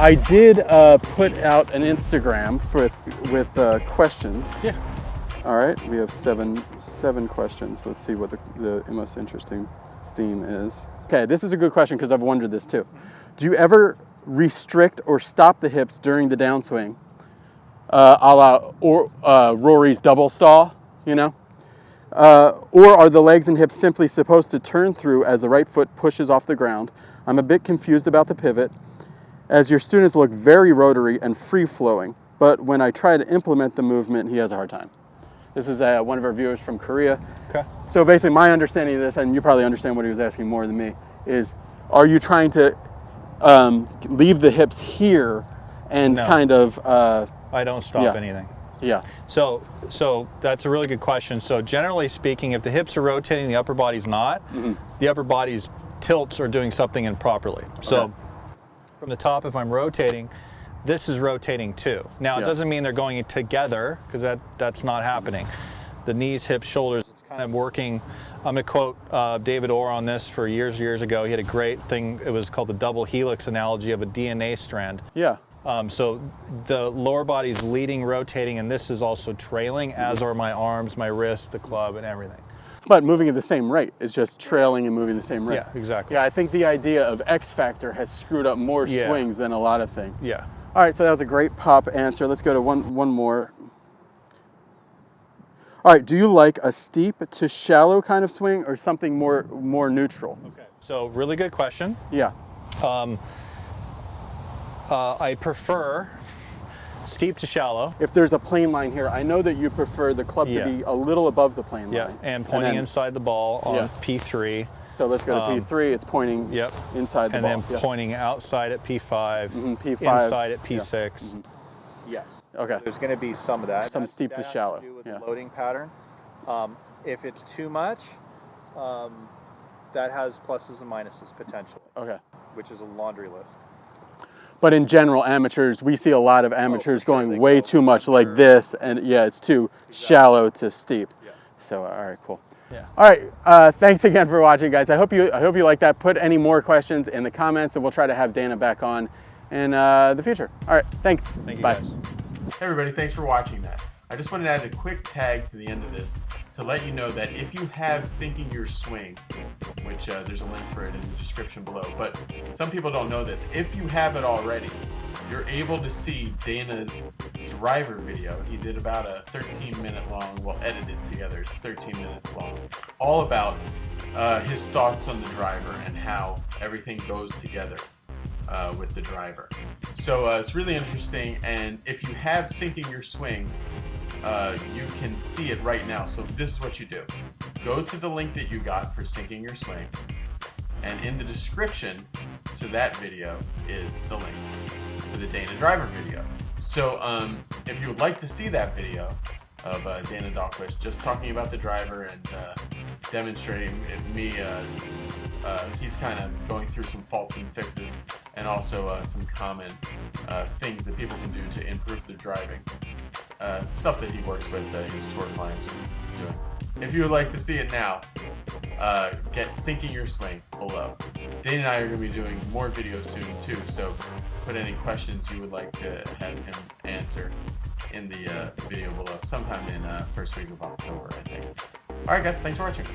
I did put out an Instagram with questions. Yeah. All right, we have seven questions. Let's see what the most interesting theme is. Okay, this is a good question because I've wondered this too. Do you ever restrict or stop the hips during the downswing, a la Rory's double stall, you know? Or are the legs and hips simply supposed to turn through as the right foot pushes off the ground? I'm a bit confused about the pivot, as your students look very rotary and free-flowing, but when I try to implement the movement, he has a hard time. This is one of our viewers from Korea. Okay. So basically my understanding of this, and you probably understand what he was asking more than me, is are you trying to leave the hips here and No. kind of... I don't stop anything. Yeah. So that's a really good question. So generally speaking, if the hips are rotating, the upper body's not, the upper body's tilts are doing something improperly. So from the top, if I'm rotating, this is rotating too. Now it doesn't mean they're going together, because that's not happening. The knees, hips, shoulders, it's kind of working. I'm going to quote David Orr on this for years ago. He had a great thing, it was called the double helix analogy of a DNA strand. Yeah. So the lower body's leading, rotating, and this is also trailing, as are my arms, my wrists, the club, and everything. But moving at the same rate. It's just trailing and moving the same rate. Yeah, exactly. Yeah, I think the idea of X factor has screwed up more swings than a lot of things. Yeah. All right, so that was a great pop answer. Let's go to one more. All right, do you like a steep to shallow kind of swing or something more neutral? Okay. So really good question. Yeah. I prefer steep to shallow. If there's a plane line here, I know that you prefer the club to be a little above the plane line. Yeah, and pointing inside the ball on P3. So let's go to P3, it's pointing inside the ball. And then pointing outside at P5, P5. inside at P6. Yes. Okay. There's going to be some of that. Some steep to shallow. That has to do with the loading pattern. If it's too much, that has pluses and minuses potentially. Okay. Which is a laundry list. But in general, amateurs, we see a lot of amateurs going way too much like this, and it's too shallow to steep. Yeah. So, all right, cool. Yeah. All right, thanks again for watching, guys. I hope you like that. Put any more questions in the comments, and we'll try to have Dana back on in the future. All right, thanks. Thank you, Bye. guys. Hey everybody, thanks for watching that. I just wanted to add a quick tag to the end of this to let you know that if you have Sinking Your Swing, which there's a link for it in the description below, but some people don't know this. If you have it already, you're able to see Dana's driver video. He did about a 13-minute long, well, edited together, it's 13 minutes long, all about his thoughts on the driver and how everything goes together with the driver. So it's really interesting, and if you have Sinking Your Swing, you can see it right now. So this is what you do. Go to the link that you got for Sinking Your Swing, and in the description to that video is the link for the Dana driver video. So if you would like to see that video of Dana Dalhquist just talking about the driver and demonstrating me, he's kind of going through some faults and fixes, and also some common things that people can do to improve their driving. Stuff that he works with his tour clients are doing. If you would like to see it now, get Sinking Your Swing below. Dana and I are going to be doing more videos soon too, so put any questions you would like to have him answer in the video below, sometime in first week of October, I think. Alright guys, thanks for watching.